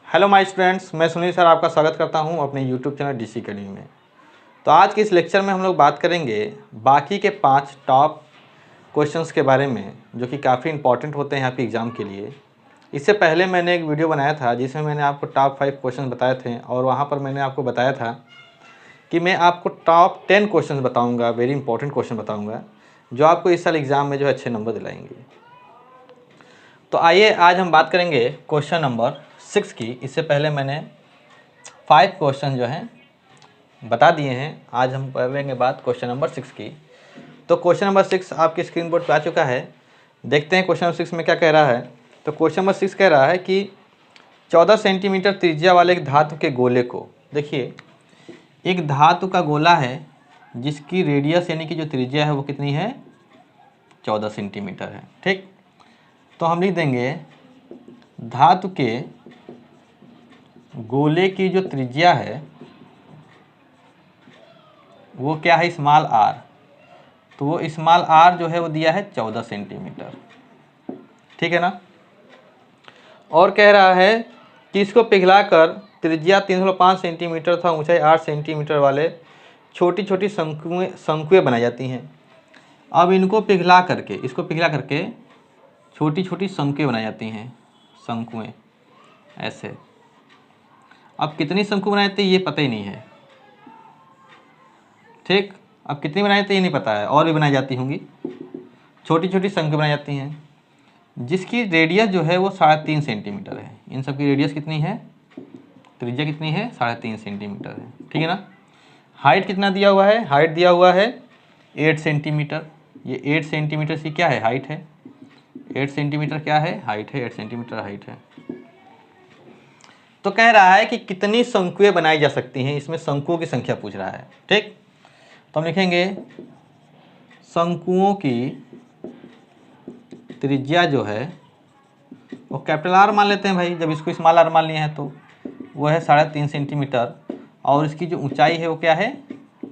Hello my students, मैं Sunil sir आपका स्वागत करता हूं अपने यूट्यूब चैनल डीसी अकेडमी में। तो आज के इस लेक्चर में हम लोग बात करेंगे बाकी के 5 टॉप क्वेश्चंस के बारे में जो कि काफ़ी इंपॉर्टेंट होते हैं आपके एग्ज़ाम के लिए। इससे पहले मैंने एक वीडियो बनाया था जिसमें मैंने आपको टॉप 5 क्वेश्चन बताए थे और वहाँ पर मैंने आपको बताया था कि मैं आपको टॉप 10 क्वेश्चन बताऊँगा, वेरी इंपॉर्टेंट क्वेश्चन बताऊँगा जो आपको इस साल एग्ज़ाम में जो है अच्छे नंबर दिलाएंगे। तो आइए आज हम बात करेंगे क्वेश्चन नंबर 6 की। इससे पहले मैंने 5 क्वेश्चन जो हैं बता दिए हैं। आज हम करेंगे बात क्वेश्चन नंबर 6 की। तो क्वेश्चन नंबर 6 आपके स्क्रीन बोर्ड पर आ चुका है। देखते हैं क्वेश्चन नंबर 6 में क्या कह रहा है। तो क्वेश्चन नंबर 6 कह रहा है कि 14 सेंटीमीटर त्रिज्या वाले एक धातु के गोले को, देखिए एक धातु का गोला है जिसकी रेडियस यानी कि जो त्रिज्या है वो कितनी है, 14 सेंटीमीटर है। ठीक, तो हम लिख देंगे धातु के गोले की जो त्रिज्या है वो क्या है, स्मॉल आर। तो वो स्मॉल आर जो है वो दिया है 14 सेंटीमीटर। ठीक है ना। और कह रहा है कि इसको पिघलाकर त्रिज्या 305 सेंटीमीटर तथा ऊंचाई 8 सेंटीमीटर वाले छोटी छोटी शंकुएं बनाई जाती हैं। अब इनको पिघला करके छोटी छोटी शंकुएं बनाई जाती हैं, शंकुएं ऐसे। अब कितनी शंकु बनाए थे ये पता ही नहीं है। ठीक, अब कितनी बनाए थे ये नहीं पता है, और भी बनाई जाती होंगी। छोटी छोटी शंकु बनाई जाती हैं जिसकी रेडियस जो है वो 3.5 सेंटीमीटर है। इन सब की रेडियस कितनी है, त्रिज्या कितनी है, 3.5 सेंटीमीटर है। ठीक है ना। हाइट कितना दिया हुआ है, हाइट दिया हुआ है 8 सेंटीमीटर। ये 8 सेंटीमीटर की क्या है, हाइट है। 8 सेंटीमीटर क्या है, हाइट है। 8 सेंटीमीटर हाइट है। तो कह रहा है कि कितनी शंकुएं बनाई जा सकती हैं, इसमें शंकुओं की संख्या पूछ रहा है। ठीक, तो हम लिखेंगे शंकुओं की त्रिज्या जो है वो कैपिटल आर मान लेते हैं भाई, जब इसको स्मॉल आर मान लिए हैं तो वो है 3.5 सेंटीमीटर। और इसकी जो ऊंचाई है वो क्या है,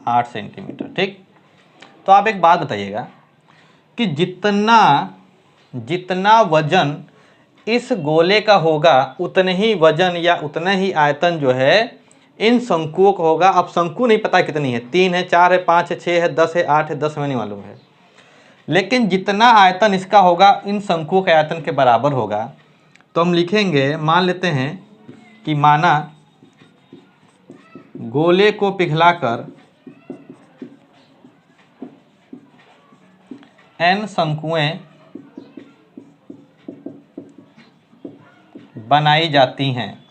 8 सेंटीमीटर। ठीक, तो आप एक बात बताइएगा कि जितना वजन इस गोले का होगा उतने ही वजन या उतना ही आयतन जो है इन शंकुओं का होगा। अब शंकु नहीं पता कितनी है, 3 है, 4 है, 5 है, 6 है, 10 है, 8 है, 10 में नहीं मालूम है। लेकिन जितना आयतन इसका होगा इन शंकुओं के आयतन के बराबर होगा। तो हम लिखेंगे, मान लेते हैं कि माना गोले को पिघलाकर n शंकुएं बनाई जाती हैं।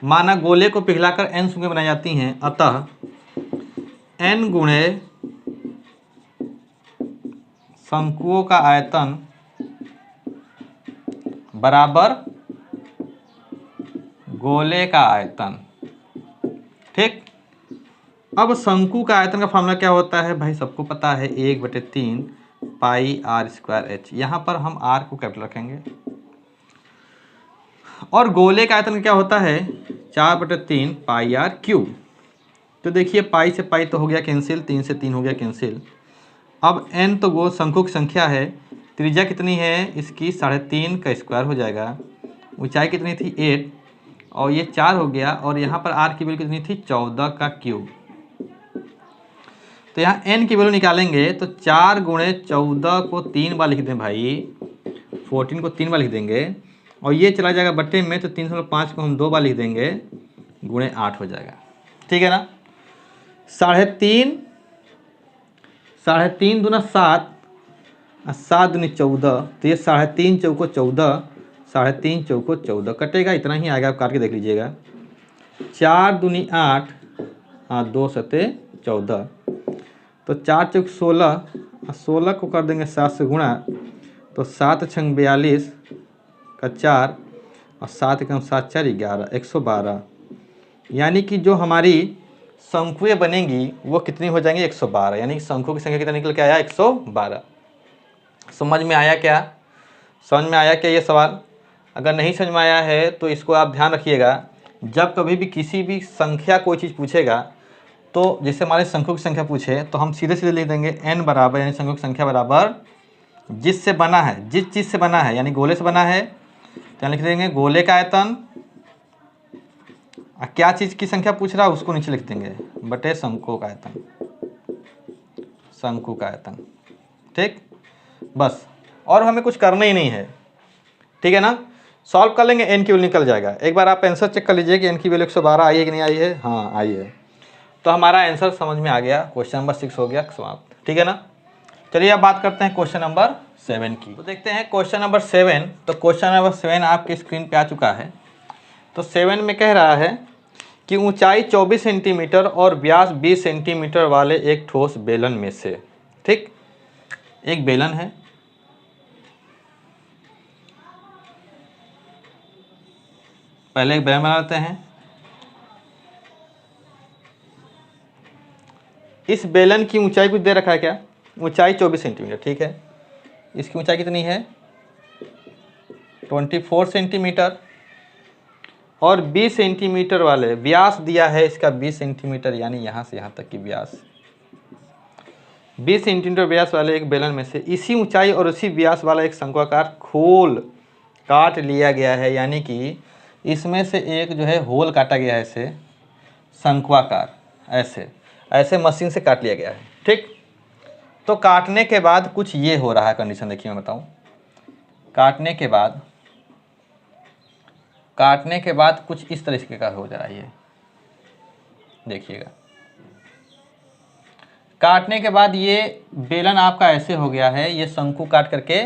माना गोले को पिघलाकर n शंकुएं बनाई जाती हैं, अतः n गुणे शंकुओं का आयतन बराबर गोले का आयतन। ठीक, अब शंकु का आयतन का फॉर्मूला क्या होता है भाई, सबको पता है, 1/3 पाई आर स्क्वायर एच। यहाँ पर हम आर को कैपिटल रखेंगे। और गोले का आयतन क्या होता है, 4/3 पाई आर क्यूब। तो देखिए पाई से पाई तो हो गया कैंसिल, 3 से 3 हो गया कैंसिल। अब n तो वो शंकु की संख्या है, त्रिज्या कितनी है इसकी, 3.5 का स्क्वायर हो जाएगा। ऊंचाई कितनी थी, 8, और ये 4 हो गया। और यहाँ पर r की वैल्यू कितनी थी, 14 का क्यूब। तो यहाँ n की वैल्यू निकालेंगे तो 4 गुणे 14 को 3 बार लिख दें भाई, 14 को 3 बार लिख देंगे। और ये चला जाएगा बट्टे में, तो 3.5 को हम 2 बार लिख देंगे, गुणे 8 हो जाएगा। ठीक है ना। 3.5 दूना 7 और 7 दूनी 14। तो ये 3.5 चौको 14, 3.5 चौको 14 कटेगा, इतना ही आएगा, आप काट के देख लीजिएगा। 4 दूनी 8, हाँ 2 सते 14। तो 4 चौक 16 और 16 को कर देंगे 7 से गुणा, तो 7 छंग 42 का 4 और 7 एकम 7 4 11, 112। यानी कि जो हमारी शंकुएं बनेंगी वो कितनी हो जाएंगी, 112। यानी कि शंकुओं की संख्या कितना निकल के आया, 112। समझ में आया क्या, समझ में आया क्या ये सवाल? अगर नहीं समझ में आया है तो इसको आप ध्यान रखिएगा, जब कभी भी किसी भी संख्या कोई चीज़ पूछेगा तो जैसे हमारे शंकुओं की संख्या पूछे तो हम सीधे सीधे लिख देंगे n बराबर, यानी शंकुओं की संख्या बराबर जिससे बना है, जिस चीज़ से बना है, यानी गोले से बना है तो यहाँ लिख देंगे गोले का आयतन क्या चीज़ की संख्या पूछ रहा है उसको नीचे लिख देंगे, बटे शंकु का आयतन, शंकु का आयतन। ठीक, बस, और हमें कुछ करना ही नहीं है। ठीक है ना, सॉल्व कर लेंगे, एन की वैल्यू निकल जाएगा। एक बार आप आंसर चेक कर लीजिए कि एन की वैल्यू 112 आई है कि नहीं आई है। हाँ आई है, तो हमारा आंसर समझ में आ गया। क्वेश्चन नंबर 6 हो गया समाप्त। ठीक है ना, चलिए अब बात करते हैं क्वेश्चन नंबर 7 की। तो देखते हैं क्वेश्चन नंबर 7। तो क्वेश्चन नंबर 7 आपके स्क्रीन पे आ चुका है। तो 7 में कह रहा है कि ऊंचाई 24 सेंटीमीटर और व्यास 20 सेंटीमीटर वाले एक ठोस बेलन में से, ठीक, एक बेलन है, पहले एक बेलन बना लेते हैं। इस बेलन की ऊंचाई कुछ दे रखा है क्या, ऊंचाई 24 सेंटीमीटर, ठीक है। इसकी ऊंचाई कितनी है 24 सेंटीमीटर, और 20 सेंटीमीटर वाले व्यास दिया है इसका 20 सेंटीमीटर, यानी यहाँ से यहाँ तक की व्यास 20 सेंटीमीटर व्यास वाले एक बेलन में से इसी ऊंचाई और उसी व्यास वाला एक शंक्वाकार खोल काट लिया गया है। यानी कि इसमें से एक जो है होल काटा गया है, इसे शंक्वाकार ऐसे ऐसे मशीन से काट लिया गया है। ठीक, तो काटने के बाद कुछ ये हो रहा है कंडीशन, देखिए मैं बताऊं। काटने के बाद कुछ इस तरीके का हो जा रहा है, ये देखिएगा। काटने के बाद ये बेलन आपका ऐसे हो गया है, ये शंकु काट करके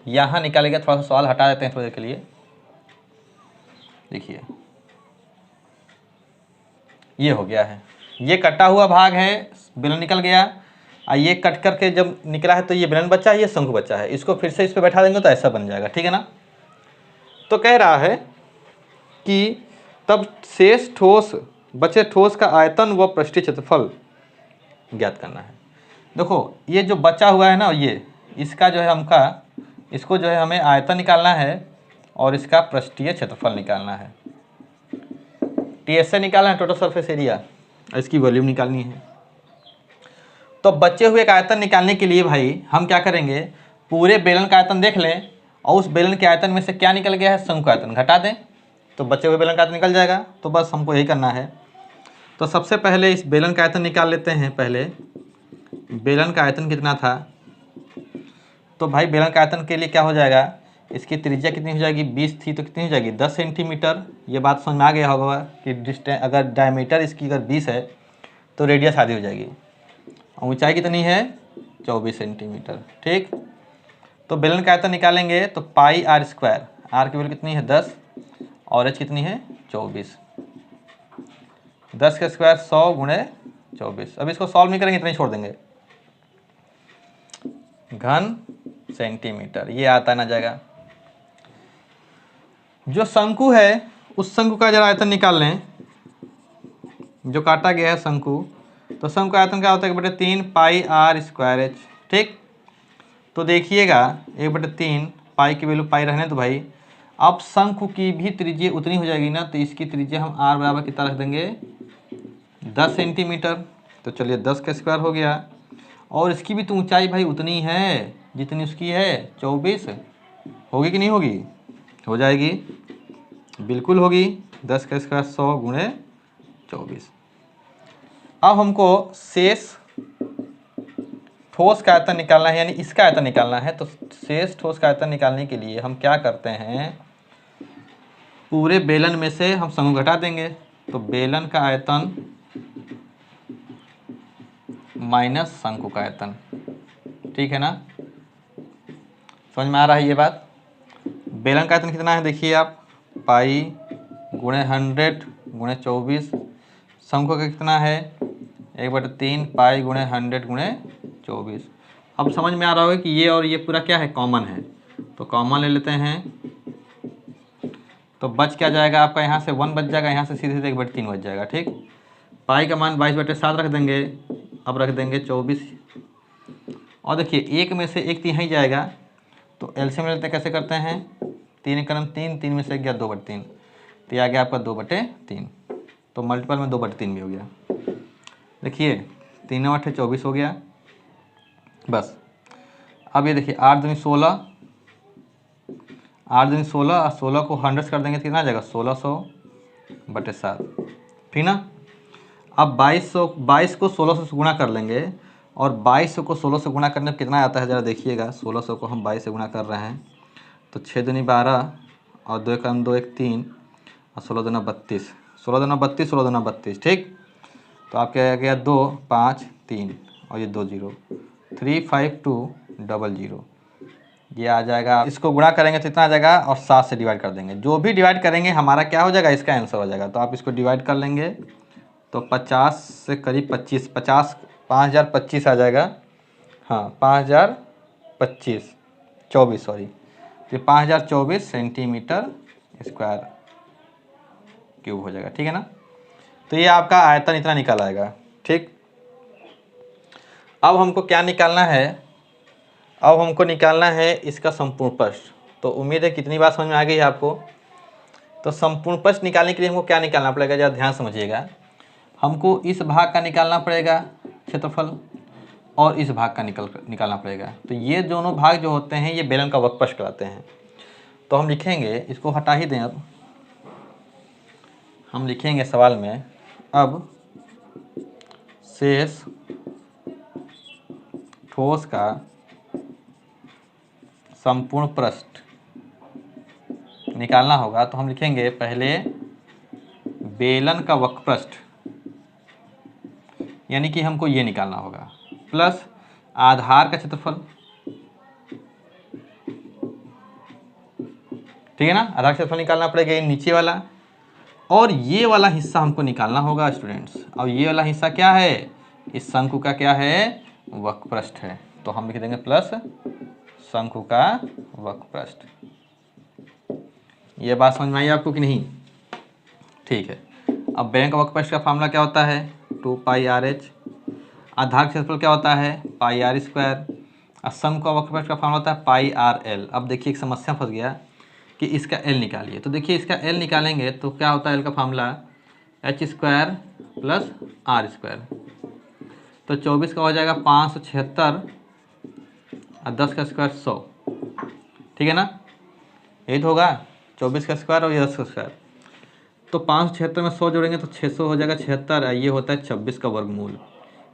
यहाँ निकालेगा। थोड़ा सा सवाल हटा देते हैं थोड़ी देर के लिए, देखिए ये हो गया है, ये कटा हुआ भाग है, बेलन निकल गया, और ये कट करके जब निकला है तो ये बेलन बचा है, ये शंकु बचा है। इसको फिर से इस पर बैठा देंगे तो ऐसा बन जाएगा। ठीक है ना, तो कह रहा है कि तब शेष ठोस बचे ठोस का आयतन व पृष्ठीय क्षेत्रफल ज्ञात करना है। देखो ये जो बचा हुआ है ना, ये इसका जो है इसको जो है हमें आयतन निकालना है और इसका पृष्ठीय क्षेत्रफल निकालना है। टीएसए निकालना है, टोटल सरफेस एरिया, इसकी वॉल्यूम निकालनी है। तो बचे हुए का आयतन निकालने के लिए भाई हम क्या करेंगे, पूरे बेलन का आयतन देख लें और उस बेलन के आयतन में से क्या निकल गया है, शंकु आयतन, घटा दें तो बचे हुए बेलन का आयतन निकल जाएगा। तो बस हमको यही करना है। तो सबसे पहले इस बेलन का आयतन निकाल लेते हैं। पहले बेलन का आयतन कितना था, तो भाई बेलन का आयतन के लिए क्या हो जाएगा, इसकी त्रिज्या कितनी हो जाएगी, 20 थी तो कितनी हो जाएगी 10 सेंटीमीटर। ये बात समझ में आ गया होगा कि डिस्टेंस अगर डायमीटर इसकी अगर 20 है तो रेडियस आधी हो जाएगी। ऊंचाई कितनी है 24 सेंटीमीटर। ठीक, तो बेलन का आयतन निकालेंगे तो पाई आर स्क्वायर, आर की वैल्यू कितनी है 10 और एच कितनी है 24, 10 का स्क्वायर 100 गुणे 24। अब इसको सॉल्व नहीं करेंगे, इतना ही छोड़ देंगे, घन सेंटीमीटर ये आता ना जाएगा। जो शंकु है उस शंकु का जरा आयतन निकाल लें, जो काटा गया है शंकु, तो शंकु का आयतन क्या होता है 1/3 पाई आर स्क्वायर एच। ठीक, तो देखिएगा 1/3 पाई की वैल्यू पाई रहने तो भाई, अब शंकु की भी त्रिज्या उतनी हो जाएगी ना, तो इसकी त्रिज्या हम आर बराबर कितना रख देंगे 10 सेंटीमीटर। तो चलिए 10 का स्क्वायर हो गया, और इसकी भी तो ऊंचाई भाई उतनी है जितनी उसकी है 24, होगी कि नहीं होगी, हो जाएगी, बिल्कुल होगी। 10 का स्क्वायर 100 गुणे 24। अब हमको शेष ठोस का आयतन निकालना है, यानी इसका आयतन निकालना है। तो शेष ठोस का आयतन निकालने के लिए हम क्या करते हैं, पूरे बेलन में से हम शंकु घटा देंगे। तो बेलन का आयतन माइनस शंकु का आयतन। ठीक है ना, समझ में आ रहा है ये बात। बेलन का आयतन कितना है देखिए आप, पाई गुणे 100 गुणे 24, शंकु का कितना है 1/3 पाई गुणे 100 गुणे 24। अब समझ में आ रहा होगा कि ये और ये पूरा क्या है, कॉमन है। तो कॉमन ले लेते हैं, तो बच क्या जाएगा आपका, यहाँ से 1 बच जाएगा, यहाँ से सीधे सीधे 1/3 बच जाएगा। ठीक, पाई का मान 22/7 रख देंगे, अब रख देंगे 24, और देखिए एक में से एक 3 ही जाएगा, तो एलसीएम लेते हैं, कैसे करते हैं 3 कलम 3, 3 में से गया 2/3, तो ये आ गया आपका 2/3, तो मल्टीपल में 2/3 भी हो गया। देखिए 3 × 8 = 24 हो गया बस। अब ये देखिए 8 दूनी 16, 8 दूनी 16 और 16 को 100 कर देंगे तो कितना आ जाएगा 1600, बटे 7, ठीक ना। अब 22 को 1600 से गुणा कर लेंगे और 2200 को 16 से गुणा करने में कितना आता है ज़रा देखिएगा। 1600 को हम 22 से गुणा कर रहे हैं तो 6 दूनी 12 और 2 एकम 2 1 3 और 16 दूना 32, 16 दूना 32, 16 दूना 32, ठीक। तो आपके आ गया 2 5 3 और ये 2 0, 3 5 2 0 0, ये आ जाएगा। इसको गुणा करेंगे तो इतना आ जाएगा और 7 से डिवाइड कर देंगे। जो भी डिवाइड करेंगे हमारा क्या हो जाएगा, इसका आंसर हो जाएगा। तो आप इसको डिवाइड कर लेंगे तो 50 से करीब 25, 5025 आ जाएगा। हाँ 5024 सॉरी, तो 5024 सेंटीमीटर स्क्वायर क्यूब हो जाएगा, ठीक है ना। तो ये आपका आयतन इतना निकल आएगा, ठीक। अब हमको क्या निकालना है, अब हमको निकालना है इसका संपूर्ण प्रस्थ। तो उम्मीद है कितनी बात समझ में आ गई है आपको। तो संपूर्ण प्रस्थ निकालने के लिए हमको क्या निकालना पड़ेगा, ज़रा ध्यान समझिएगा। हमको इस भाग का निकालना पड़ेगा क्षेत्रफल और इस भाग का निकालना पड़ेगा। तो ये दोनों भाग जो होते हैं ये बेलन का वक्रपृष्ठ कहलाते हैं। तो हम लिखेंगे, इसको हटा ही दें। अब हम लिखेंगे सवाल में, अब शेष ठोस का संपूर्ण प्रस्थ निकालना होगा। तो हम लिखेंगे पहले बेलन का वक्रपृष्ठ, यानी कि हमको ये निकालना होगा, प्लस आधार का क्षेत्रफल, ठीक है ना। आधार का क्षेत्रफल निकालना पड़ेगा, ये नीचे वाला, और ये वाला हिस्सा हमको निकालना होगा स्टूडेंट्स। और ये वाला हिस्सा क्या है, इस शंकु का क्या है, वक्रपृष्ठ है। तो हम लिख देंगे प्लस शंकु का वक्रपृष्ठ। ये बात समझ में आई आपको कि नहीं, ठीक है। अब बेलन का वक्रपृष्ठ का फार्मूला क्या होता है, 2 पाई RH। आधार क्षेत्रफल क्या होता है, पाई R स्क्वायर। और शंकु का वक्रपृष्ठ का फार्मूला होता है पाई RL। अब देखिए एक समस्या फंस गया कि इसका L निकालिए। तो देखिए इसका L निकालेंगे तो क्या होता है, L का formula H square plus R square. तो 24 का हो जाएगा 576 और 10 का स्क्वायर 100, ठीक है ना। यही तो होगा, 24 का स्क्वायर और ये 10 का स्क्वायर। तो 576 में 100 जोड़ेंगे तो 600 हो जाएगा 76। ये होता है 26 का वर्गमूल,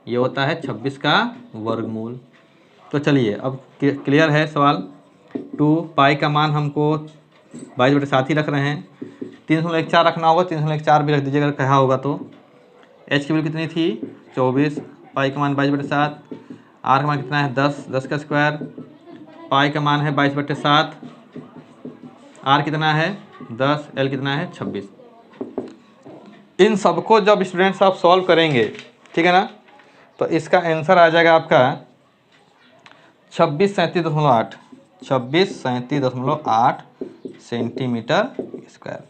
ये होता है 26 का वर्गमूल। तो चलिए अब क्लियर है सवाल। 2 पाई का मान हमको 22/7 ही रख रहे हैं। 3.14 रखना होगा, 3.14 भी रख दीजिए अगर कहा होगा तो। H की वैल्यू कितनी थी 24, पाई का मान 22/7, R का मान कितना है 10, 10 का स्क्वायर, पाई का मान है 22/7, R कितना है 10, L कितना है 26। इन सबको जब स्टूडेंट्स आप सॉल्व करेंगे, ठीक है ना, तो इसका आंसर आ जाएगा आपका 2637.8, 2637.8 सेंटीमीटर स्क्वायर।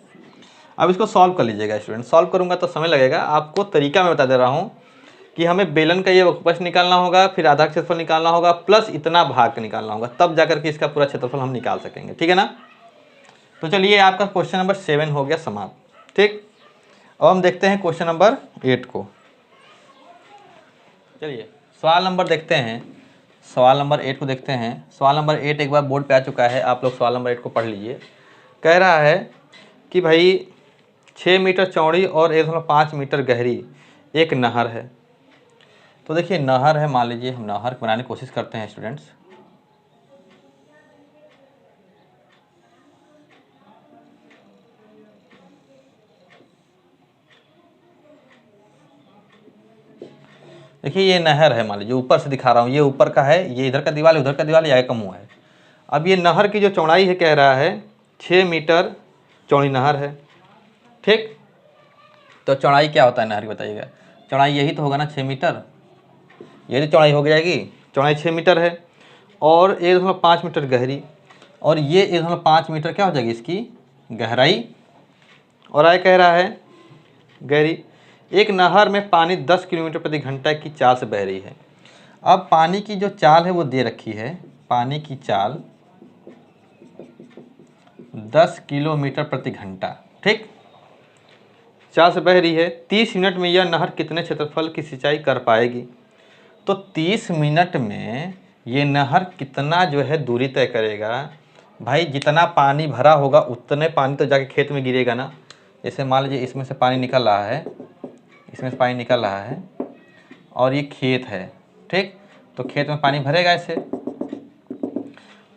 अब इसको सॉल्व कर लीजिएगा स्टूडेंट। सॉल्व करूंगा तो समय लगेगा, आपको तरीका मैं बता दे रहा हूँ कि हमें बेलन का ये वक्रपृष्ठ निकालना होगा, फिर आधार क्षेत्रफल निकालना होगा, प्लस इतना भाग निकालना होगा, तब जाकर के इसका पूरा क्षेत्रफल हम निकाल सकेंगे, ठीक है ना। तो चलिए आपका क्वेश्चन नंबर 7 हो गया समाप्त, ठीक। अब हम देखते हैं क्वेश्चन नंबर 8 को। चलिए सवाल नंबर देखते हैं, सवाल नंबर 8 को देखते हैं। सवाल नंबर 8 एक बार बोर्ड पे आ चुका है, आप लोग सवाल नंबर 8 को पढ़ लीजिए। कह रहा है कि भाई 6 मीटर चौड़ी और 1.5 मीटर गहरी एक नहर है। तो देखिए नहर है, मान लीजिए हम नहर बनाने की कोशिश करते हैं स्टूडेंट्स। देखिए ये नहर है, मान लीजिए ऊपर से दिखा रहा हूँ, ये ऊपर का है, ये इधर का दीवार है, उधर का दीवार, ये कम हुआ है। अब ये नहर की जो चौड़ाई है कह रहा है 6 मीटर चौड़ी नहर है, ठीक। तो चौड़ाई क्या होता है नहर की बताइएगा, चौड़ाई यही तो होगा ना 6 मीटर, यही तो चौड़ाई हो जाएगी। चौड़ाई 6 मीटर है और 1.5 मीटर गहरी, और ये 1.5 मीटर क्या हो जाएगी इसकी गहराई, और आय कह रहा है गहरी। एक नहर में पानी 10 किलोमीटर प्रति घंटा की चाल से बह रही है। अब पानी की जो चाल है वो दे रखी है, पानी की चाल 10 किलोमीटर प्रति घंटा, ठीक, चाल से बह रही है। 30 मिनट में यह नहर कितने क्षेत्रफल की सिंचाई कर पाएगी। तो 30 मिनट में ये नहर कितना जो है दूरी तय करेगा। भाई जितना पानी भरा होगा उतने पानी तो जाके खेत में गिरेगा ना, जैसे मान लीजिए इसमें से पानी निकल रहा है, इसमें से पानी निकल रहा है और ये खेत है, ठीक। तो खेत में पानी भरेगा ऐसे,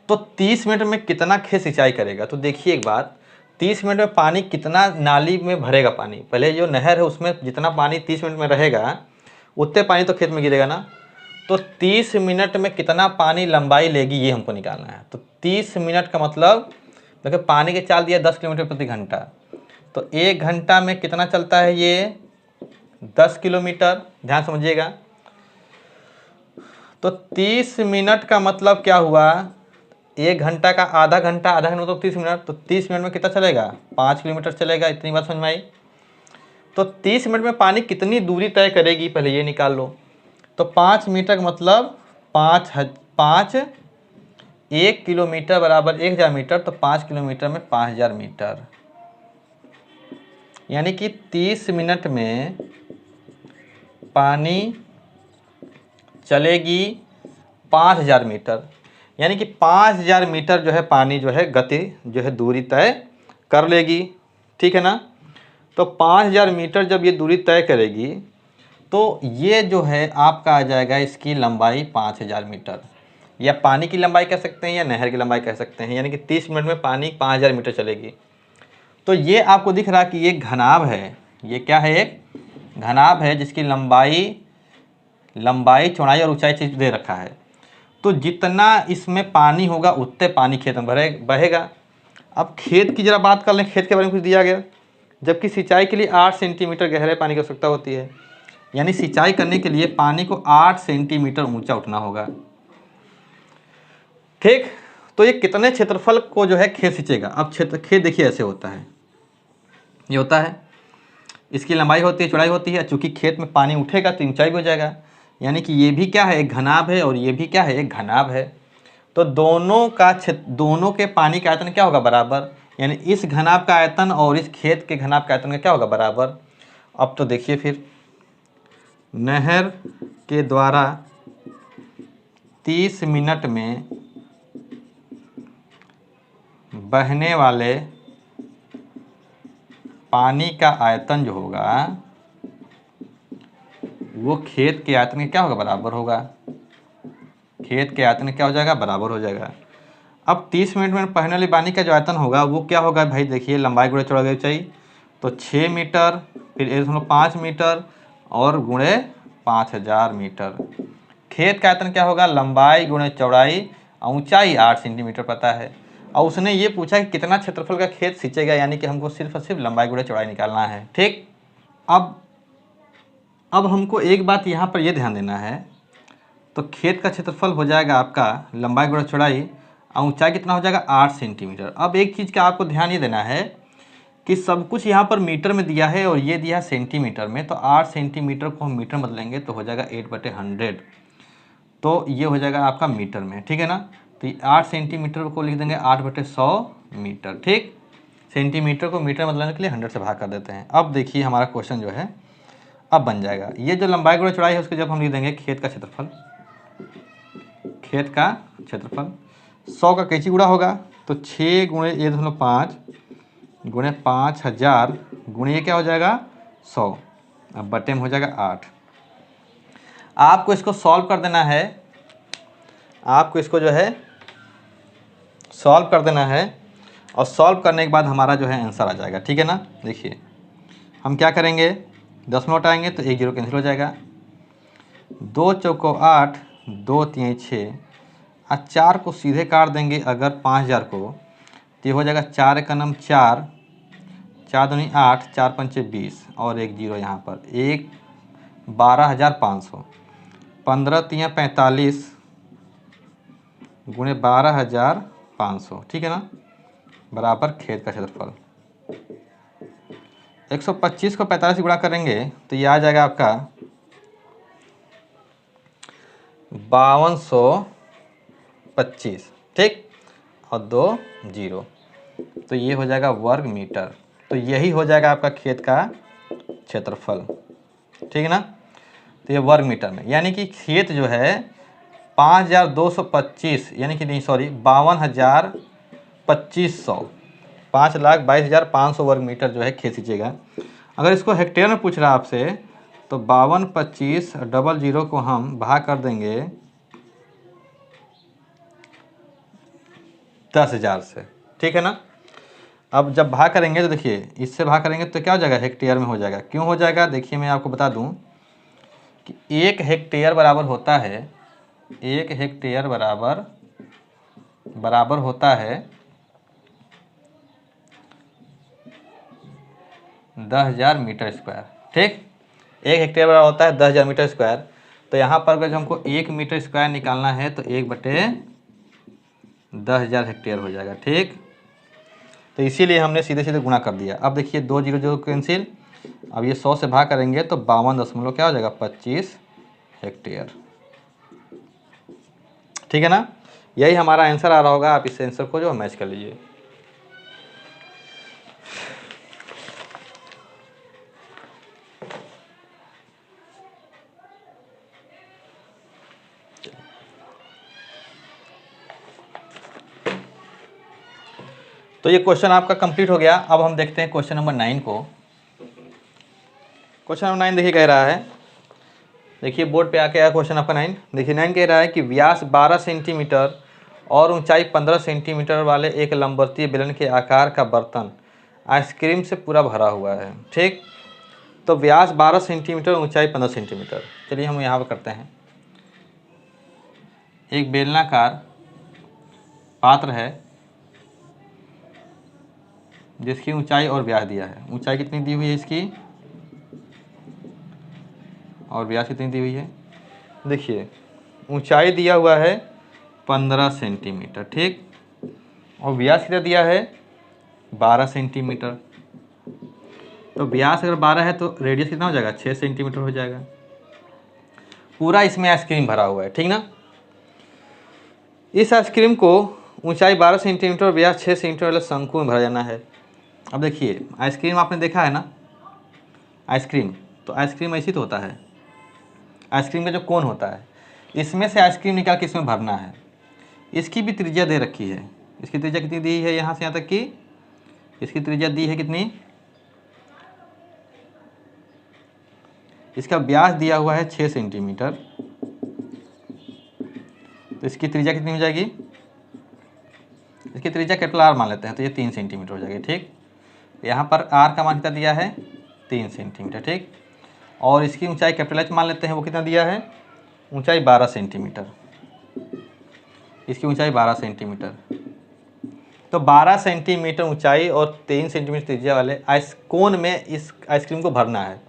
तो 30 मिनट में कितना खेत सिंचाई करेगा। तो देखिए एक बात, 30 मिनट में पानी कितना नाली में भरेगा पानी, पहले जो नहर है उसमें जितना पानी 30 मिनट में रहेगा उतने पानी तो खेत में गिरेगा ना। तो 30 मिनट में कितना पानी लंबाई लेगी ये हमको निकालना है। तो 30 मिनट का मतलब देखिए पानी की चाल दिया 10 किलोमीटर प्रति घंटा, तो 1 घंटा में कितना चलता है ये 10 किलोमीटर, ध्यान समझिएगा। तो 30 मिनट का मतलब क्या हुआ, 1 घंटा का आधा घंटा तो 30 मिनट, तो 30 मिनट में कितना चलेगा 5 किलोमीटर चलेगा। इतनी बात समझ में आई। तो 30 मिनट में पानी कितनी दूरी तय करेगी पहले ये निकाल लो। तो 5 मीटर का मतलब 1 किलोमीटर बराबर 1000 मीटर, तो 5 किलोमीटर में 5000 मीटर, यानी कि 30 मिनट में पानी चलेगी 5000 मीटर, यानी कि 5000 मीटर जो है पानी जो है गति जो है दूरी तय कर लेगी, ठीक है ना। तो 5000 मीटर जब ये दूरी तय करेगी तो ये जो है आपका आ जाएगा इसकी लंबाई 5000 मीटर, या पानी की लंबाई कह सकते हैं या नहर की लंबाई कह सकते हैं, यानी कि 30 मिनट में पानी 5000 मीटर चलेगी। तो ये आपको दिख रहा है कि ये घनाभ है, ये क्या है, एक घनाभ है जिसकी लंबाई चौड़ाई और ऊंचाई चीज दे रखा है। तो जितना इसमें पानी होगा उतने पानी खेत में बहेगा। अब खेत की जरा बात कर लें, खेत के बारे में कुछ दिया गया, जबकि सिंचाई के लिए 8 सेंटीमीटर गहरे पानी की आवश्यकता होती है, यानी सिंचाई करने के लिए पानी को 8 सेंटीमीटर ऊंचा उठना होगा, ठीक। तो ये कितने क्षेत्रफल को जो है खेत सिंचेगा। अब खेत देखिए ऐसे होता है, ये होता है, इसकी लंबाई होती है, चौड़ाई होती है, चूंकि खेत में पानी उठेगा तो ऊंचाई भी हो जाएगा, यानी कि ये भी क्या है एक घनाभ है और ये भी क्या है एक घनाभ है। तो दोनों के पानी का आयतन क्या होगा बराबर, यानी इस घनाभ का आयतन और इस खेत के घनाभ का आयतन क्या होगा बराबर। अब तो देखिए फिर नहर के द्वारा 30 मिनट में बहने वाले पानी का आयतन जो होगा वो खेत के आयतन के क्या होगा बराबर होगा, खेत के आयतन क्या हो जाएगा बराबर हो जाएगा। अब 30 मिनट में बहने वाले पानी का जो आयतन होगा वो क्या होगा भाई, देखिए लंबाई गुणे चौड़ाई चाहिए, तो 6 मीटर फिर 1.5 मीटर और गुणे 5000 मीटर। खेत का आयतन क्या होगा, लंबाई गुणे चौड़ाई, ऊंचाई 8 सेंटीमीटर पता है, और उसने ये पूछा कि कितना क्षेत्रफल का खेत सिंचेगा, यानी कि हमको सिर्फ और सिर्फ लंबाई गुणे चौड़ाई निकालना है, ठीक। अब हमको एक बात यहाँ पर यह ध्यान देना है, तो खेत का क्षेत्रफल हो जाएगा आपका लंबाई गुणा चौड़ाई, और ऊंचाई कितना हो जाएगा 8 सेंटीमीटर। अब एक चीज़ का आपको ध्यान ये देना है कि सब कुछ यहाँ पर मीटर में दिया है और ये दिया है सेंटीमीटर में, तो 8 सेंटीमीटर को हम मीटर में बदलेंगे तो हो जाएगा 8/100, तो ये हो जाएगा आपका मीटर में, ठीक है ना। तो 8 सेंटीमीटर को लिख देंगे 8/100 मीटर, ठीक। सेंटीमीटर को मीटर में बदलने के लिए 100 से भाग कर देते हैं। अब देखिए हमारा क्वेश्चन जो है अब बन जाएगा, ये जो लंबाई गुणा चौड़ाई है उसको जब हम लिख देंगे खेत का क्षेत्रफल, खेत का क्षेत्रफल 100 का कैंची गुणा होगा, तो 6 गुणे 1.5 गुणे 5000 गुणे ये क्या हो जाएगा 100, अब बटे में हो जाएगा 8। आपको इसको सॉल्व कर देना है, आपको इसको जो है सॉल्व कर देना है, और सॉल्व करने के बाद हमारा जो है आंसर आ जाएगा, ठीक है ना। देखिए हम क्या करेंगे, 10 में उठाएंगे तो 1 0 कैंसिल हो जाएगा, 2 चौको 8 2 3 6, और 4 को सीधे काट देंगे अगर 5000 को, तो ये हो जाएगा 4 1 4, 4 दूनी 8, 4 5 20 और 1 0 यहाँ पर 1 12500, 15 3 45 गुणे 12500, ठीक है ना, बराबर खेत का क्षेत्रफल। 125 को 45 से गुणा करेंगे तो ये आ जाएगा आपका 5225, ठीक, और 2 0, तो ये हो जाएगा वर्ग मीटर। तो यही हो जाएगा आपका खेत का क्षेत्रफल, ठीक है ना। तो ये वर्ग मीटर में, यानी कि खेत जो है 5225 यानी कि नहीं सॉरी 52,2500 5,22,500 वर्ग मीटर जो है खेत सींचेगा। अगर इसको हेक्टेयर में पूछ रहा है आपसे तो 52,25,00 को हम भाग कर देंगे 10,000 से, ठीक है ना। अब जब भाग करेंगे तो देखिए इससे भाग करेंगे तो क्या हो जाएगा, हेक्टेयर में हो जाएगा। क्यों हो जाएगा, देखिए मैं आपको बता दूं कि 1 हेक्टेयर बराबर होता है 1 हेक्टेयर बराबर होता है 10,000 मीटर स्क्वायर, ठीक। 1 हेक्टेयर बराबर होता है 10,000 मीटर स्क्वायर। तो यहाँ पर अगर हमको 1 मीटर स्क्वायर निकालना है तो 1/10,000 हेक्टेयर हो जाएगा, ठीक। तो इसीलिए हमने सीधे सीधे गुणा कर दिया। अब देखिए 2 0 0 कैंसिल, अब ये 100 से भाग करेंगे तो 52 क्या हो जाएगा 25 हेक्टेयर, ठीक है ना। यही हमारा आंसर आ रहा होगा, आप इस आंसर को जो मैच कर लीजिए। तो ये क्वेश्चन आपका कंप्लीट हो गया। अब हम देखते हैं क्वेश्चन नंबर 9 को। क्वेश्चन नंबर 9 देखिए कह रहा है, देखिए बोर्ड पे आके आया क्वेश्चन आपका 9। देखिए 9 कह रहा है कि व्यास 12 सेंटीमीटर और ऊंचाई 15 सेंटीमीटर वाले एक लंबवर्तीय बेलन के आकार का बर्तन आइसक्रीम से पूरा भरा हुआ है, ठीक। तो व्यास 12 सेंटीमीटर, ऊंचाई 15 सेंटीमीटर। चलिए हम यहाँ पर करते हैं। एक बेलनाकार पात्र है जिसकी ऊंचाई और व्यास दिया है। ऊंचाई कितनी दी हुई है इसकी और व्यास कितनी दी हुई है। देखिए ऊंचाई दिया हुआ है 15 सेंटीमीटर, ठीक, और व्यास कितना दिया है 12 सेंटीमीटर। तो व्यास अगर 12 है तो रेडियस कितना हो जाएगा 6 सेंटीमीटर हो जाएगा। पूरा इसमें आइसक्रीम भरा हुआ है, ठीक ना। इस आइसक्रीम को ऊंचाई 12 सेंटीमीटर और व्यास 6 सेंटीमीटर वाले शंकु में भरा जाना है। अब देखिए आइसक्रीम आपने देखा है ना, आइसक्रीम, तो आइसक्रीम ऐसी तो होता है। आइसक्रीम का जो कोन होता है इसमें से आइसक्रीम निकाल के इसमें भरना है। इसकी भी त्रिज्या दे रखी है। इसकी त्रिज्या कितनी दी है, यहाँ से यहाँ तक की इसकी त्रिज्या दी है कितनी, इसका व्यास दिया हुआ है 6 सेंटीमीटर। तो इसकी त्रिज्या कितनी हो जाएगी, इसकी त्रिज्या कैपिटल आर मान लेते हैं तो ये 3 सेंटीमीटर हो जाएगी, ठीक। यहाँ पर आर का मान कितना दिया है 3 सेंटीमीटर, ठीक। और इसकी ऊंचाई कैपिटल एच मान लेते हैं, वो कितना दिया है ऊंचाई 12 सेंटीमीटर। इसकी ऊंचाई 12 सेंटीमीटर। तो 12 सेंटीमीटर ऊंचाई और 3 सेंटीमीटर त्रिज्या वाले कोन में इस आइसक्रीम को भरना है।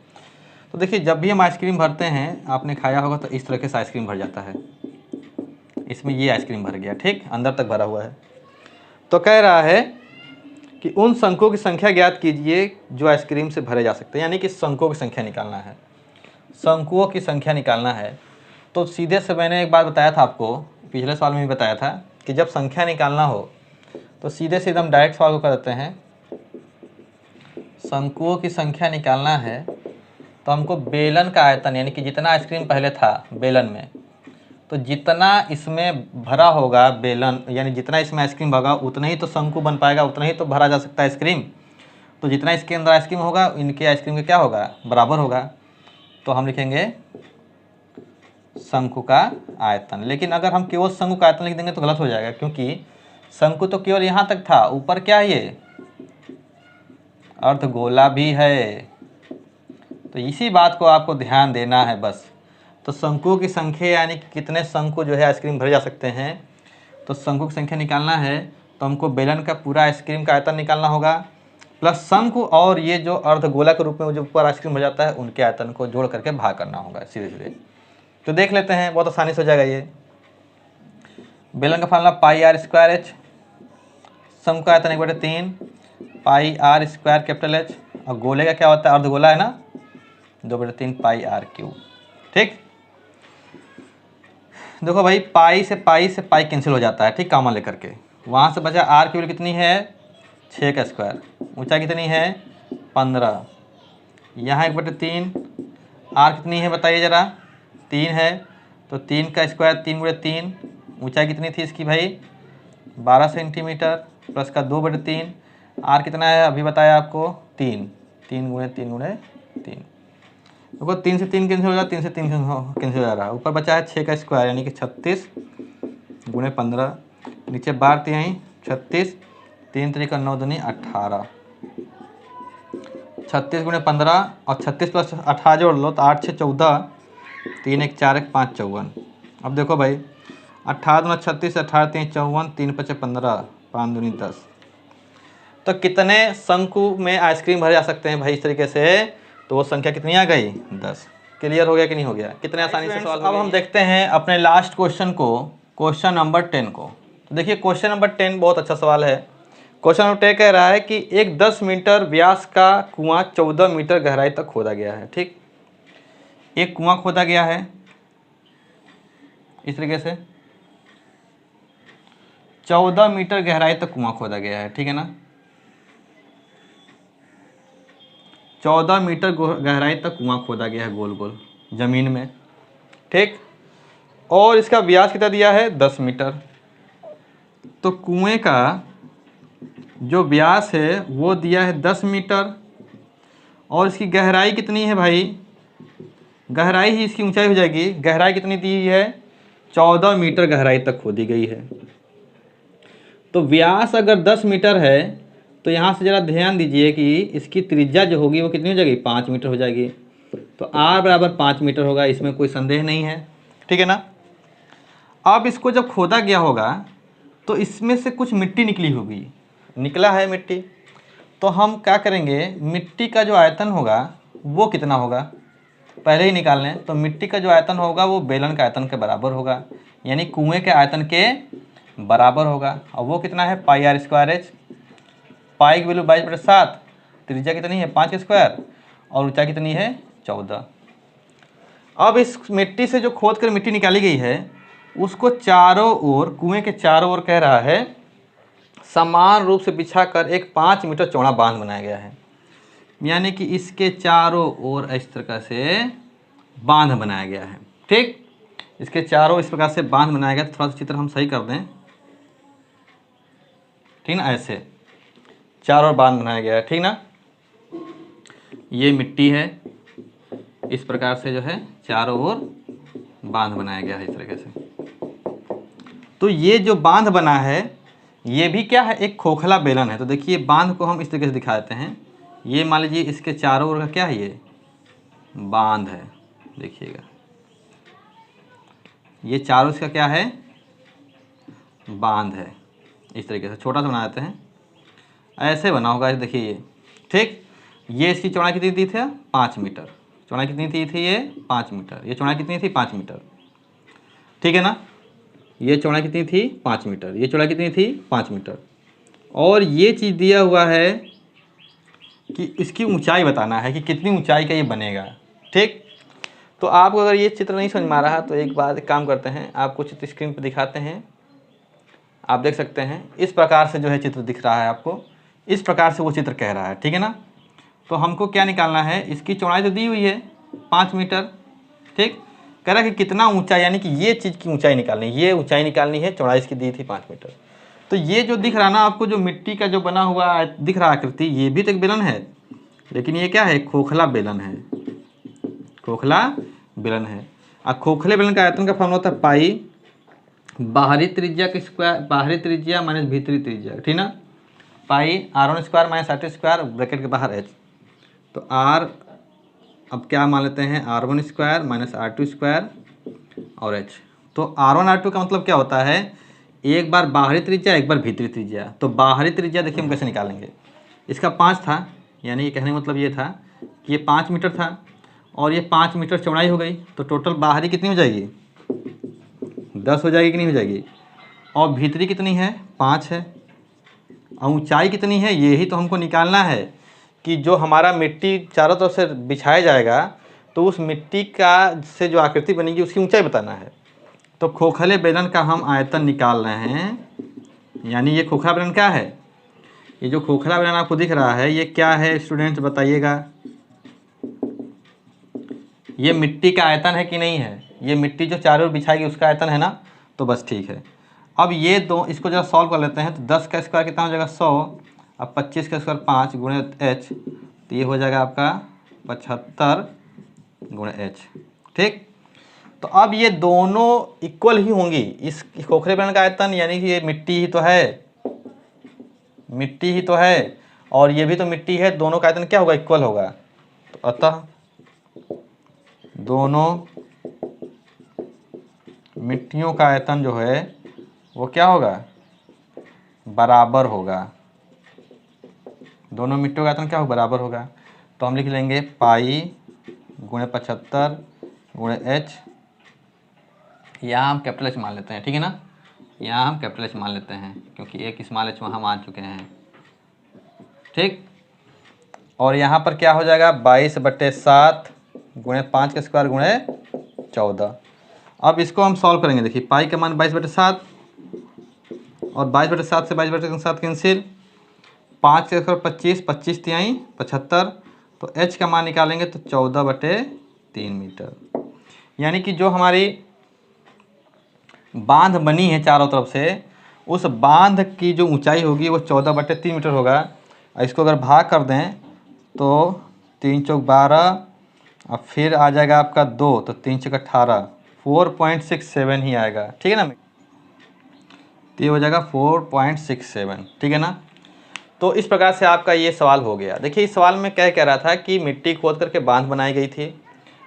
तो देखिए जब भी हम आइसक्रीम भरते हैं, आपने खाया होगा तो इस तरह से आइसक्रीम भर जाता है। इसमें ये आइसक्रीम भर गया, ठीक, अंदर तक भरा हुआ है। तो कह रहा है कि उन शंकुओं की संख्या ज्ञात कीजिए जो आइसक्रीम से भरे जा सकते हैं, यानी कि शंकुओं की संख्या निकालना है। शंकुओं की संख्या निकालना है तो सीधे से मैंने एक बात बताया था आपको, पिछले सवाल में भी बताया था कि जब संख्या निकालना हो तो सीधे से एकदम डायरेक्ट सवाल को कर देते हैं। शंकुओं की संख्या निकालना है तो हमको बेलन का आयतन, यानी कि जितना आइसक्रीम पहले था बेलन में, तो जितना इसमें भरा होगा बेलन, यानी जितना इसमें आइसक्रीम भरा उतना ही तो शंकु बन पाएगा, उतना ही तो भरा जा सकता है आइसक्रीम। तो जितना इसके अंदर आइसक्रीम होगा इनके आइसक्रीम का क्या होगा, बराबर होगा। तो हम लिखेंगे शंकु का आयतन। लेकिन अगर हम केवल शंकु का आयतन लिख देंगे तो गलत हो जाएगा, क्योंकि शंकु तो केवल यहाँ तक था, ऊपर क्या है ये अर्धगोला भी है। तो इसी बात को आपको ध्यान देना है बस। तो शंकुओं की संख्या यानी कि कितने शंकु जो है आइसक्रीम भरे जा सकते हैं। तो शंकु की संख्या निकालना है तो हमको बेलन का पूरा आइसक्रीम का आयतन निकालना होगा, प्लस शंकु और ये जो अर्धगोला के रूप में जो ऊपर आइसक्रीम भर जाता है उनके आयतन को जोड़ करके भाग करना होगा सीधे सीधे। तो देख लेते हैं, बहुत आसानी से हो जाएगा ये। बेलन का formula pi r square h, शंकु का आयतन 1/3 pi r square capital h, और गोले का क्या होता है अर्धगोला है ना 2/3 पाई आर क्यूब, ठीक। देखो भाई पाई से पाई कैंसिल हो जाता है, ठीक, कॉमन लेकर के। वहाँ से बचा आर की वैल्यू कितनी है 6 का स्क्वायर, ऊंचाई कितनी है 15, यहाँ 1/3, आर कितनी है बताइए ज़रा 3 है, तो 3 का स्क्वायर 3/3, ऊंचाई कितनी थी इसकी भाई 12 सेंटीमीटर, प्लस का 2/3, आर कितना है अभी बताया आपको 3, 3 गुणे 3 गुणे 3, देखो 3 से 3 कैंसिल हो जाएगा, 3 से 3 कैंसिल हो जा रहा है। ऊपर बचा है 6 का स्क्वायर यानी कि 36 गुणे 15, नीचे 12 3 36, 3 3 का 9 दूनी 18, 36 गुणे 15 और 36 प्लस 18 जोड़ लो तो 8 6 14, 3 1 4 1 5 54। अब देखो भाई 18 दूना 36, 18 3 54, 3 5 15, 5 दूनी 10। तो कितने शंकु में आइसक्रीम भरे जा सकते हैं भाई इस तरीके से, तो वो संख्या कितनी आ गई 10। क्लियर हो गया कि नहीं हो गया, कितने आसानी से सवाल। अब हम देखते हैं अपने लास्ट क्वेश्चन को, क्वेश्चन नंबर 10 को। तो देखिए क्वेश्चन नंबर 10 बहुत अच्छा सवाल है। क्वेश्चन नंबर 10 कह रहा है कि एक 10 मीटर व्यास का कुआं 14 मीटर गहराई तक खोदा गया है। ठीक, एक कुआं खोदा गया है इस तरीके से, 14 मीटर गहराई तक कुआं खोदा गया है, ठीक है ना, 14 मीटर गहराई तक कुआं खोदा गया है गोल गोल जमीन में। ठीक, और इसका व्यास कितना दिया है 10 मीटर। तो कुएं का जो व्यास है वो दिया है 10 मीटर और इसकी गहराई कितनी है भाई, गहराई ही इसकी ऊंचाई हो जाएगी। गहराई कितनी दी है 14 मीटर गहराई तक खोदी गई है। तो व्यास अगर 10 मीटर है तो यहाँ से ज़रा ध्यान दीजिए कि इसकी त्रिज्या जो होगी वो कितनी हो जाएगी 5 मीटर हो जाएगी। तो r बराबर 5 मीटर होगा, इसमें कोई संदेह नहीं है, ठीक है ना। अब इसको जब खोदा गया होगा तो इसमें से कुछ मिट्टी निकली होगी, निकला है मिट्टी, तो हम क्या करेंगे, मिट्टी का जो आयतन होगा वो कितना होगा पहले ही निकाल लें। तो मिट्टी का जो आयतन होगा वो बेलन के आयतन के बराबर होगा, यानी कुएँ के आयतन के बराबर होगा। और वो कितना है पाई r स्क्वायर एच। पाई की वैल्यू 22/7, त्रिज्या कितनी है 5 स्क्वायर और ऊंचाई कितनी है 14। अब इस मिट्टी से जो खोद कर मिट्टी निकाली गई है उसको चारों ओर, कुएं के चारों ओर कह रहा है समान रूप से बिछाकर एक 5 मीटर चौड़ा बांध बनाया गया है। यानी कि इसके चारों ओर इस प्रकार से बांध बनाया गया है। ठीक, इसके चारों इस प्रकार से बांध बनाया गया। थोड़ा सा चित्र हम सही कर दें, ठीक ना, ऐसे चारों ओर बांध बनाया गया है, ठीक ना। ये मिट्टी है, इस प्रकार से जो है चारों ओर बांध बनाया गया है इस तरीके से। तो ये जो बांध बना है ये भी क्या है, एक खोखला बेलन है। तो देखिए बांध को हम इस तरीके से दिखा देते हैं। ये मान लीजिए इसके चारों ओर का क्या है, ये बांध है, देखिएगा ये चारों इसका क्या है बांध है। इस तरीके से छोटा सा बना देते हैं, ऐसे बना होगा, देखिए ये। ठीक, ये इसकी चौड़ाई कितनी दी थी 5 मीटर, चौड़ाई कितनी थी ये 5 मीटर, ये चौड़ाई कितनी थी 5 मीटर, ठीक है ना। ये चौड़ाई कितनी थी 5 मीटर, ये चौड़ाई कितनी थी 5 मीटर। और ये चीज़ दिया हुआ है कि इसकी ऊंचाई बताना है कि कितनी ऊंचाई का ये बनेगा। ठीक, तो आपको अगर ये चित्र नहीं समझ में आ रहा तो एक बात, एक काम करते हैं, आपको चित्र स्क्रीन पर दिखाते हैं, आप देख सकते हैं। इस प्रकार से जो है चित्र दिख रहा है आपको, इस प्रकार से वो चित्र कह रहा है, ठीक है ना। तो हमको क्या निकालना है, इसकी चौड़ाई तो दी हुई है 5 मीटर, ठीक, कह रहा है कि कितना ऊंचा, यानी कि ये चीज़ की ऊंचाई निकालनी है, ये ऊंचाई निकालनी है, चौड़ाई इसकी दी थी 5 मीटर। तो ये जो दिख रहा ना आपको, जो मिट्टी का जो बना हुआ दिख रहा आकृति, ये भी तो एक बेलन है, लेकिन ये क्या है खोखला बेलन है, खोखला बेलन है। और खोखले बेलन का आयतन का फॉर्मूला होता है पाई बाहरी त्रिज्या के स्क्वायर, बाहरी त्रिज्या माइनस भीतरी त्रिज्या, ठीक ना, पाई r1 square minus r2 square bracket के बाहर h। तो r अब क्या मान लेते हैं r1 square minus r2 square और h। तो r1 r2 का मतलब क्या होता है, एक बार बाहरी त्रिज्या एक बार भीतरी त्रिज्या। तो बाहरी त्रिज्या देखिए हम कैसे निकालेंगे, इसका 5 था, यानी ये कहने का मतलब ये था कि ये 5 मीटर था और ये 5 मीटर चौड़ाई हो गई, तो टोटल बाहरी कितनी हो जाएगी 10 हो जाएगी कि नहीं हो जाएगी, और भीतरी कितनी है 5 है, और ऊंचाई कितनी है यही तो हमको निकालना है कि जो हमारा मिट्टी चारों तरफ से बिछाया जाएगा तो उस मिट्टी का से जो आकृति बनेगी उसकी ऊंचाई बताना है। तो खोखले बेलन का हम आयतन निकाल रहे हैं, यानी ये खोखला बेलन क्या है, ये जो खोखला बेलन आपको दिख रहा है ये क्या है स्टूडेंट्स बताइएगा, ये मिट्टी का आयतन है कि नहीं है, ये मिट्टी जो चारों ओर बिछाएगी उसका आयतन है ना, तो बस ठीक है। अब ये दो इसको जरा सॉल्व कर लेते हैं। तो 10 का स्क्वायर कितना हो जाएगा 100, अब 25 का स्क्वायर 5 गुणे h, तो ये हो जाएगा आपका 75 गुणे h। ठीक, तो अब ये दोनों इक्वल ही होंगी। इस खोखले बेलन का आयतन यानी कि ये मिट्टी ही तो है, मिट्टी ही तो है, और ये भी तो मिट्टी है, दोनों का आयतन क्या होगा, इक्वल होगा। तो अतः दोनों मिट्टियों का आयतन जो है वो क्या होगा, बराबर होगा। दोनों मिट्टियों का आयतन क्या होगा, बराबर होगा। तो हम लिख लेंगे पाई गुणे 75 गुणे h, यहाँ हम कैपिटल एच मान लेते हैं, ठीक है ना, यहाँ हम कैपिटल एच मान लेते हैं क्योंकि एक स्मॉल एच वहाँ मान चुके हैं। ठीक, और यहाँ पर क्या हो जाएगा, 22/7 गुणे 5 का स्क्वायर गुणे 14। अब इसको हम सॉल्व करेंगे। देखिए पाई का मान 22/7 और 22/7 से 22/7 कैंसिल, 5 का स्क्वायर 25, 25 तिहाई 75, तो h का मान निकालेंगे तो 14/3 मीटर। यानी कि जो हमारी बांध बनी है चारों तरफ से, उस बांध की जो ऊंचाई होगी वो 14/3 मीटर होगा। इसको अगर भाग कर दें तो 3 चौक 12, और फिर आ जाएगा आपका 2, तो 3 चौक 18, 4.67 ही आएगा, ठीक है ना। तो ये हो जाएगा 4.67, ठीक है ना। तो इस प्रकार से आपका ये सवाल हो गया। देखिए इस सवाल में क्या कह रहा था कि मिट्टी खोद करके बांध बनाई गई थी,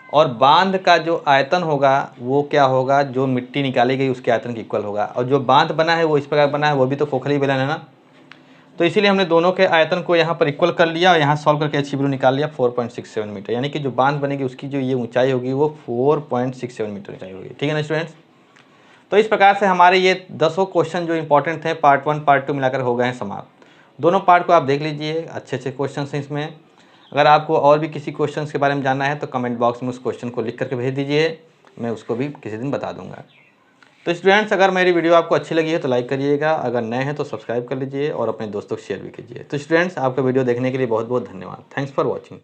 और बांध का जो आयतन होगा वो क्या होगा, जो मिट्टी निकाली गई उसके आयतन के इक्वल होगा। और जो बांध बना है वो इस प्रकार बना है, वो भी तो खोखली बेलन है ना। तो इसीलिए हमने दोनों के आयतन को यहाँ पर इक्वल कर लिया और यहाँ सॉल्व करके h वैल्यू निकाल लिया 4.67 मीटर। यानी कि जो बांध बनेगी उसकी जो ये ऊंचाई होगी वो 4.67 मीटर ऊंचाई होगी, ठीक है ना स्टूडेंट्स। तो इस प्रकार से हमारे ये 10 क्वेश्चन जो इंपॉर्टेंट थे पार्ट 1 पार्ट 2 मिलाकर हो गए हैं समाप्त। दोनों पार्ट को आप देख लीजिए, अच्छे अच्छे क्वेश्चन हैं इसमें। अगर आपको और भी किसी क्वेश्चन के बारे में जानना है तो कमेंट बॉक्स में उस क्वेश्चन को लिख करके भेज दीजिए, मैं उसको भी किसी दिन बता दूंगा। तो स्टूडेंट्स अगर मेरी वीडियो आपको अच्छी लगी है तो लाइक करिएगा, अगर नए हैं तो सब्सक्राइब कर लीजिए और अपने दोस्तों को शेयर भी कीजिए। तो स्टूडेंट्स आपका वीडियो देखने के लिए बहुत बहुत धन्यवाद। Thanks for watching.